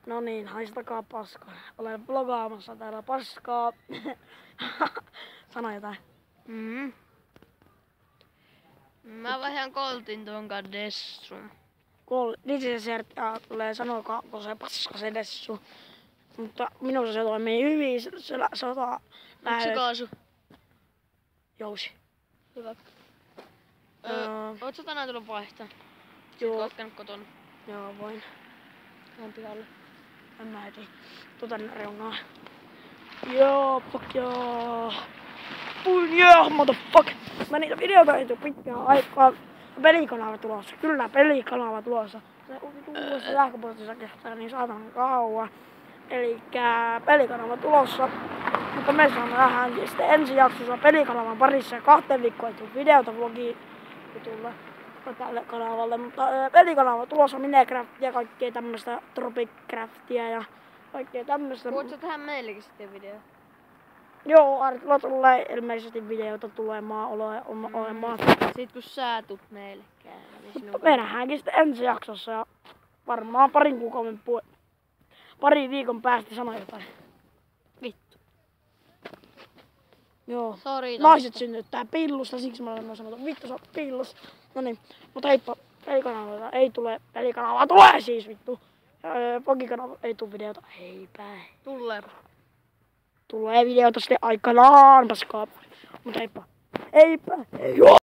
No niin, haistakaa paskaa. Olen vlogaamassa täällä paskaa. Sano jotain. Mä vähän koltin tuon dessun. Lisäsertia tulee sanokaako se paska se dessu. Mutta minusta se toimii hyvin. Se sota Onko se kaasu? Jousi. Hyvä. Oot sä tänään tullut vaihtaa? Joo. Oot käynyt kotona? Joo, voin. Lähden pihalle. En mä heti. Tänne reunaan. Joo, fuck joo. Yeah, motherfuck. Mä niitä videoita ei tuu pitkään aikaa. Pelikanava tulossa. Kyllä pelikanava tulossa. Se uudessa sähköpostissa kestää niin saatan kauan. Elikkä pelikanava tulossa. Mutta me saamme vähän sitten ensi jaksossa pelikanavan parissa 2 viikkoa ei tuu videota vlogiin jutulle tälle kanavalle. Mutta pelikanava tulossa Minecraftia ja kaikkea tämmöstä Tropicraftia ja kaikkea tämmöstä. Voit sä tehdä meillekin sitten video? Joo, Artilla tulee ilmeisesti videota tulemaan olemaan. Sit kun sä tuut meillekään, niin sinun Me nähdäänkin sitten ensi jaksossa ja varmaan parin viikon päästä sano jotain. Vittu. Joo. Sori. Naiset synnyttää pillusta, siksi mä olen sanonut, vittu sä oot pillus. No niin, mutta heippa, pelikanavaa ei tule, pelikanavaa tulee siis vittu. Pogikanava ei tule videota, heipä. Tulee videota sitten aikanaan, paskaa. Mutta heippa. Heippa. Joo.